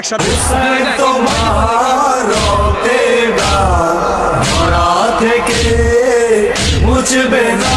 একসাথে থেকে মুছবে না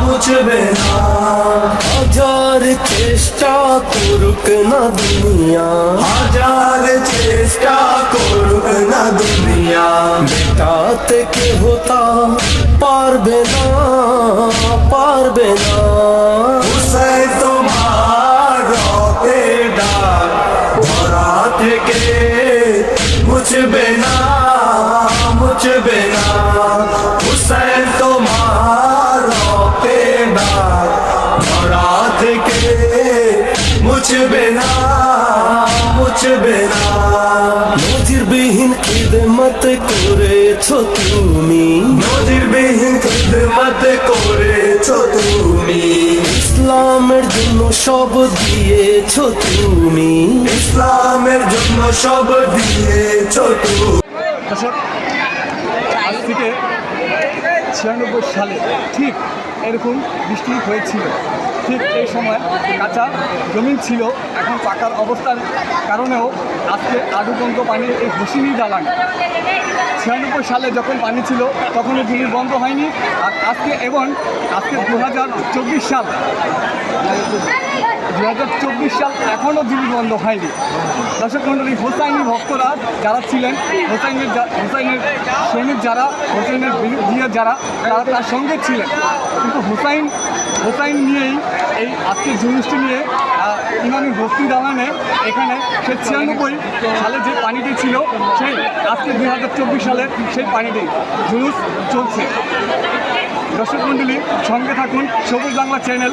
মুছবে না হাজার চেষ্টা করুক না দুনিয়া হাজার চেষ্টা করুক না দুনিয়া মেটাতে কে হতা পারবে না পারবে না হুসাইন তোমার রক্তে ডাক ধরা থেকে মুছবে না মুছবে না হুসাইন তোমার রক্তে ডাক ধরা থেকে মুছবে না মুছবে না নজিরবিহীন খিদমত করেছো তুমি নজিরবিহীন খিদমত করেছো তুমি ইসলামের জন্য সব দিয়েছো তুমি ইসলামের জন্য সব দিয়েছো তুমি। আজ থেকে 96 সালে ঠিক এরকম বৃষ্টি হয়েছিল। ঠিক এই সময় কাঁচা জমি ছিল, এখন পাকার অবস্থার কারণেও আজকে আডু পর্যন্ত পানি এই হোসেনি দালান। 96 সালে যখন পানি ছিল তখনও জিনিস বন্ধ হয়নি, আর আজকে এবং আজকে 2024 সাল 2024 সাল এখনও জিনিস বন্ধ হয়নি। দর্শক মণ্ডলী, হোসাইনি ভক্তরা যারা ছিলেন, হোসাইনের সৈনিক যারা, হোসাইনের বিরুদ্ধে যারা, তারা তার সঙ্গে ছিলেন, কিন্তু হোসাইন নিয়েই এই আজকের জুলুসটি নিয়ে ইমামি বস্তি দালানে এখানে সে 96 সালে যে পানিটি ছিল সেই আজকে 2024 সালে সেই পানিটি জুলুস চলছে। দর্শক মণ্ডলী, সঙ্গে থাকুন সবুজ বাংলা চ্যানেল।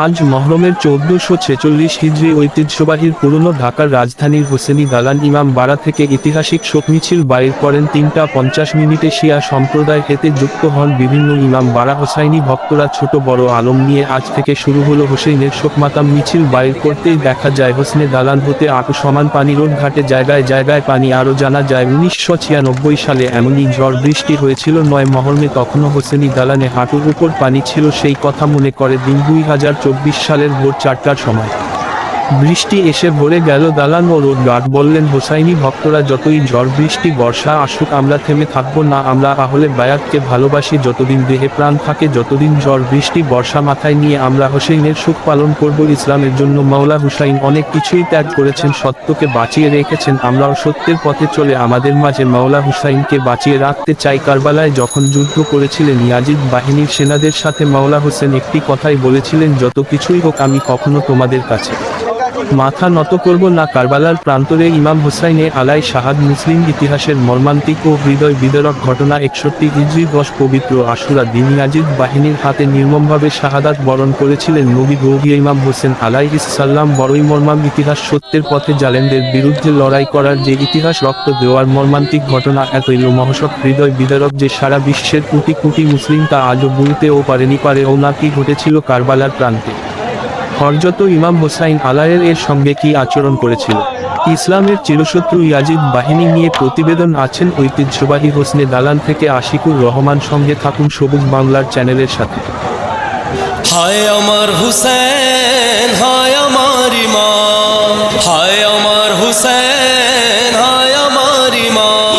আজ মহরমের 1446 হিজরি ঐতিহ্যবাহীর পুরনো ঢাকার রাজধানীর হোসেনি দালান ইমাম বাড়া থেকে ঐতিহাসিক শোক মিছিল বাইর করেন 3:50 শিয়া সম্প্রদায়। এতে যুক্ত হন বিভিন্ন ইমাম বাড়া হোসাইনি ভক্তরা। ছোট বড় আলম নিয়ে আজ থেকে শুরু হলো হোসেনের শোকমাতাম মিছিল। বাইর করতেই দেখা যায় হোসনে দালান হতে আটু সমান পানি, রোড ঘাটে জায়গায় জায়গায় পানি। আরও জানা যায় 1996 সালে এমনই ঝড় বৃষ্টি হয়েছিল 9 মহরমে, তখনও হোসেনি দালানে হাঁটুর উপর পানি ছিল। সেই কথা মনে করে দিন 2024 সালের ভোর 4টার সময় বৃষ্টি এসে ভরে গেল দালান ও রোড ঘাট। বললেন হোসাইনি ভক্তরা, যতই ঝড় বৃষ্টি বর্ষা আসুক আমরা থেমে থাকবো না। আমরা আহলে বায়াতকে ভালোবাসি, যতদিন দেহে প্রাণ থাকে, যতদিন ঝড় বৃষ্টি বর্ষা মাথায় নিয়ে আমরা হোসেনের সুখ পালন করব। ইসলামের জন্য মাওলা হুসাইন অনেক কিছুই ত্যাগ করেছেন, সত্যকে বাঁচিয়ে রেখেছেন। আমরাও সত্যের পথে চলে আমাদের মাঝে মাওলা হুসাইনকে বাঁচিয়ে রাখতে চাই। কারবালায় যখন যুদ্ধ করেছিলেন ইয়াজিদ বাহিনীর সেনাদের সাথে, মাওলা হোসেন একটি কথাই বলেছিলেন, যত কিছুই হোক আমি কখনো তোমাদের কাছে মাথা নত করব না। কারবালার প্রান্তরে ইমাম হোসাইনে আলাই শাহাদ মুসলিম ইতিহাসের মর্মান্তিক ও হৃদয় বিদারক ঘটনা। 61 হিজরি 10 পবিত্র আশুরা দিন ইয়াজিদ বাহিনীর হাতে নির্মমভাবে শাহাদাত বরণ করেছিলেন নবী গৌরী ইমাম হোসেন আলাইহিস সালাম। বড়ই মর্মাম ইতিহাস। সত্যের পথে জালেমদের বিরুদ্ধে লড়াই করার যে ইতিহাস, রক্ত দেওয়ার মর্মান্তিক ঘটনা এতই লোমহর্ষক হৃদয় বিদারক যে সারা বিশ্বের কোটি কোটি মুসলিম তা আজও ভুলতেও পারেও না। কি ঘটেছিল কারবালার প্রান্তে? হযরত ইমাম হোসাইন আলাইহির এর সঙ্গে কি আচরণ করেছিল? ইসলামের চিরশত্রু ইয়াজিদ বাহিনী নিয়ে প্রতিবেদন আছেন ঐতিহ্যবাহী হোসনে দালান থেকে আশিকুর রহমান। সঙ্গে থাকুন সবুজ বাংলার চ্যানেলের সাথে। হায় আমার হুসেন, হায় আমার ইমাম, হায় আমার হুসেন, হায় আমার ইমাম।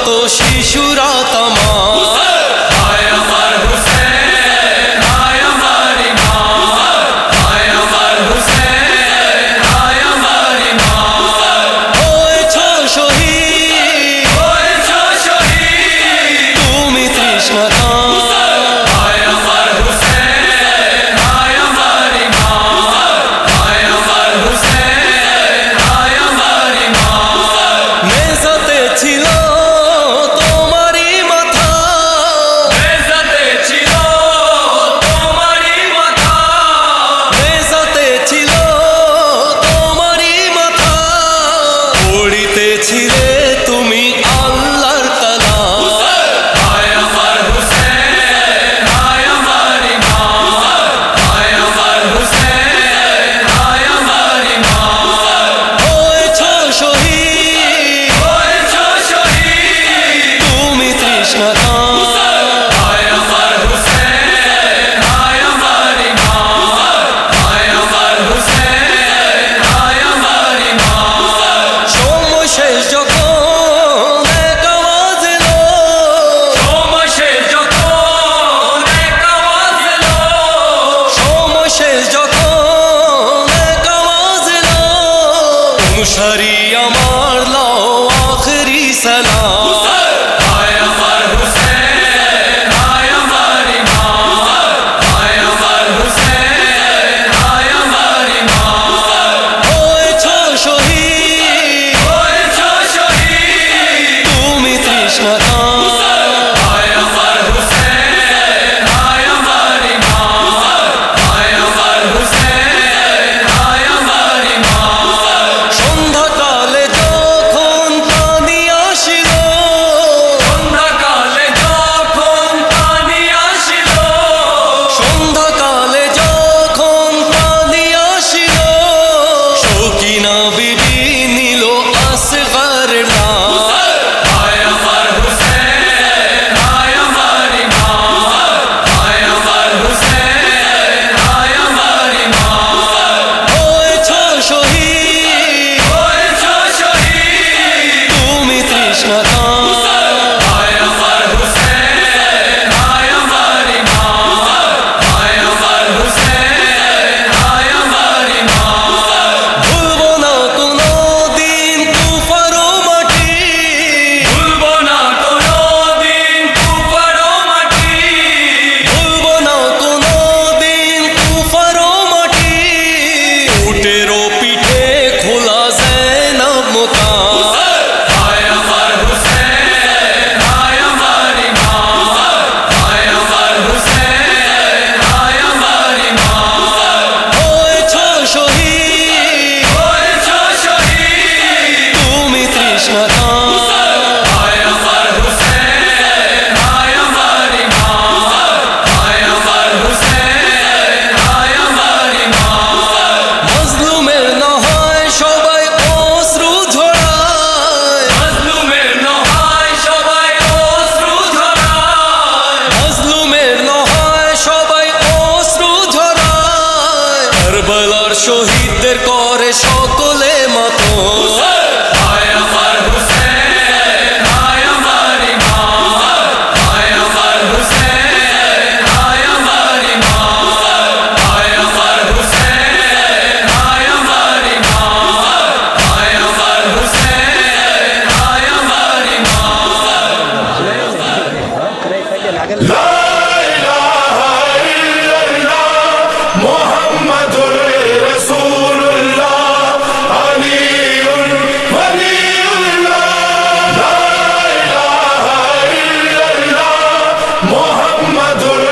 কত শিশুরা তামাম হায় আমার হুসেন হায় আমার ইমাম হায় আমার হুসেন হায় আমার ইমাম হয়েছ শহীদ তুমি তৃষ্ণাকাম হায় আমার হুসেন হায় আমার ইমাম হায় আমার হুসেন হায় আমার ইমাম মেজাতে ছিল তোমারই মাথা মেজাতে ছিল তোমারই মাথা মেজাতে ছিল তোমারই মাথা পড়িতেছিলে তুমি আল্লাহর কালাম হায় আমার হুসেন হায় আমার ইমাম হায় আমার হুসেন হায় আমার ইমাম হয়েছ শহীদ তুমি তৃষ্ণাকাম হায় আমার হুসেন হায় আমার ইমাম হায় আমার হুসেন হায় আমার ইমাম সময় শেষ যখন এক আওয়াজ এলো সময় শেষ যখন এক আওয়াজ এলো সময় শেষ যখন এক আওয়াজ এলো অনুসারী আমার লাও আখরি সালাম হায় আমার হুসেন হায় আমার ইমাম হায় আমার হুসেন হায় আমার ইমাম হয়েছ শহীদ তুমি তৃষ্ণাকাম হায় আমার হুসেন হায় আমার ইমাম হায় আমার হুসেন হায় আমার ইমাম সন্ধ্যাকালে যখন পানি আসিল সন্ধ্যাকালে যখন পানি আসিল সন্ধ্যাকালে যখন পানি আসিল শৌকিনা বিবি নিল আসগর নাম হায় আমার হুসেন হায় আমার ইমাম হায় আমার হুসেন হায় আমার ইমাম হয়েছ শহীদ তুমি তৃষ্ণাকাম হায় আমার হুসেন হায় আমার ইমাম হায় আমার হুসেন হায় আমার ইমাম ভুলবো না কোনো দিন তুফারো মাটি ভুলবো না কোনো দিন তুফারো মাটি ভুলবো না কোনো দিন তুফারো মাটি উটেরও পিঠে খোলা জৈনব মোকাম হায় আমার হুসেন হায় আমার ইমাম হায় আমার হুসেন হায় আমার ইমাম হয়েছ শহীদ তুমি তৃষ্ণাকাম হায় আমার হুসেন হায় আমার ইমাম হায় আমার হুসেন হায় আমার ইমাম মজলুমের না হয় সবাই অশ্রু ঝরায় মজলুমের না হয় সবাই অশ্রু ঝরায় মজলুমের না হয় সবাই অশ্রু ঝরায় কারবালার শহীদদের করে সকলে মাতম হায় আমার হুসেন হায় আমার ইমাম হায় আমার হুসেন হায় আমার ইমাম হায় আমার হুসেন হায় আমার ইমাম হায় আমার হুসেন হায় আমার ইমাম মোহাম্মদুর রাসূলুল্লাহ আলিউল ওয়ালিউল্লাহ লা ইলাহা ইল্লাল্লাহ মোহাম্মদুর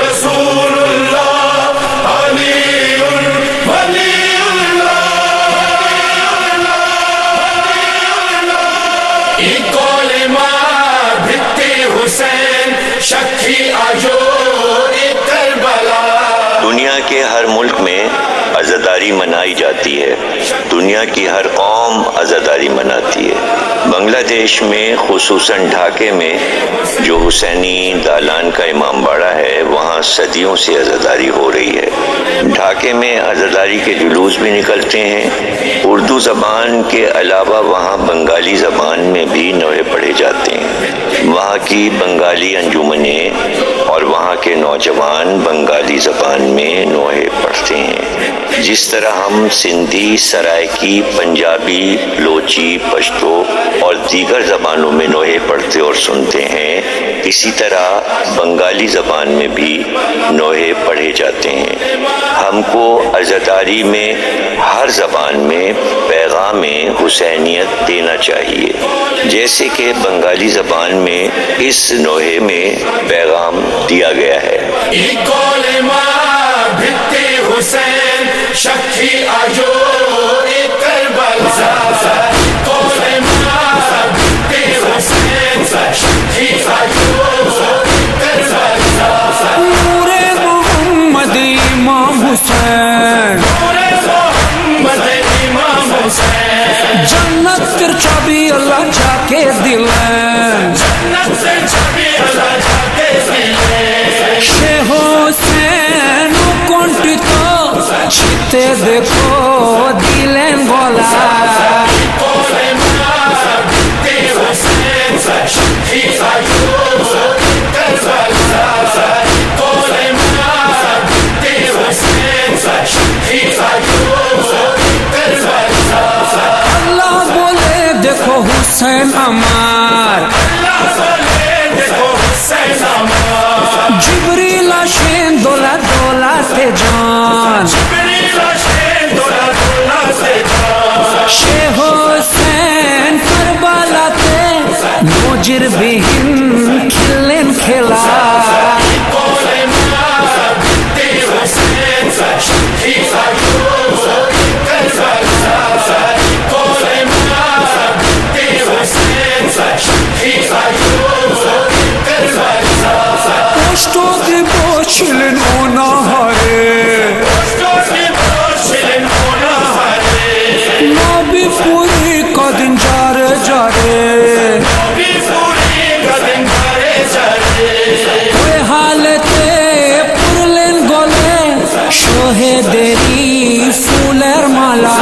রাসূলুল্লাহ আলিউল ওয়ালিউল্লাহ এই কলেমা ভিত্তি হুসেন সাক্ষী আজো करबला। दुनिया के हर मुल्क में आज़ादारी मनाई जाती है, दुनिया की हर कौम आज़ादारी मनाती है। बांग्लादेश में खुसूसन ढाके में जो हुसैनी दालान का इमाम बाड़ा है, वहाँ सदियों से आज़ादारी हो रही है। ढाके में आज़ादारी के जुलूस भी निकलते हैं। उर्दू ज़बान के अलावा वहाँ बंगाली ज़बान में भी नोहे पढ़े जाते हैं। वहाँ की बंगाली अंजुमनें और वहाँ के नौजवान बंगाली ज़बान में नोहे पढ़ते हैं। जिस तरह हम सिंधी, सराइकी, पंजाबी, लोची, पश्तो और दीगर ज़बानों में नोहे पढ़ते और सुनते हैं, इसी तरह बंगाली ज़बान में भी नोहे पढ़े जाते हैं। हमको अज़ादारी में हर ज़बान में पैगाम हुसैनियत देना चाहिए, जैसे कि बंगाली ज़बान में इस नोहे में पैगाम दिया गया है। इकोलेमा भित्ति हुसैन शक्ति आजो करबला इकोलेमा भित्ति हुसैन शक्ति आजो करबला नूरे मोहम्मद इमाम हुसैन नूरे मोहम्मद इमाम हुसैन जन्नत की चाबी अल्लाह जाके दिलें जन्नत से छवि अल्लाह जाके दिले शे হোসেন কণ্ঠিত চিতে দেখো দিলেন গলা इकोलेमा भित्ति हुसैन शक्ति आजो करबला इकोलेमा भित्ति हुसैन शक्ति आजो करबला আল্লাহ বলে দেখো হুসেন আমার देखो हुसैन अमर জিবরিল আসেন দোলা দোলাতে জন जिब्रील आशें दोला दोला से সে হোসেন কারবালাতে নজির বিহীন খেললেন খেলা इकोलेमा भित्ति हुसैन शक्ति आजो करबला इकोलेमा भित्ति हुसैन शक्ति आजो करबला কষ্ট দিব ছিলেন অনাহারে নবী পুরি কদিন যারে যারে ওই হালেতে পুরলেন গলে শোহেদেরি ফুলের মালা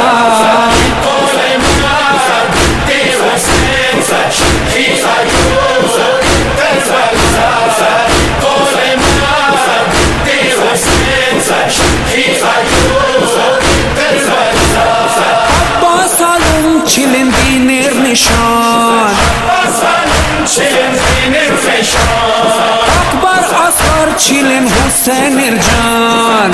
আব্বাস আলম ছিলেন দিনের নিশান আকবর আসগর ছিলেন হুসেনের জান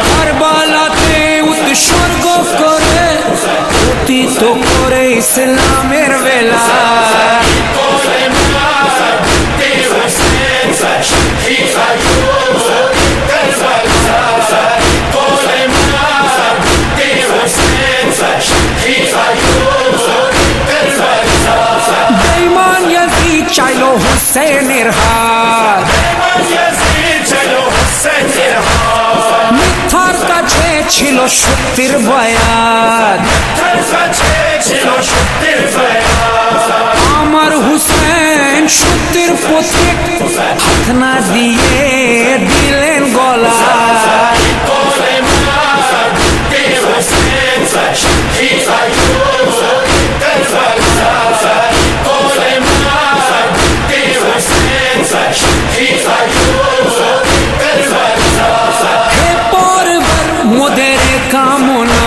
কারবালাতে উৎসর্গ করে অতীত করে ইসলামের বেলা বেঈমান ইয়াজিদ চাইলো হুসেনের হাত মিথ্যার কাছে ছিল সত্যের বয়াত আমার হুসেন সত্যের পথিক হাত না দিয়ে দিলেন গলা হে পরবর মোদের কামনা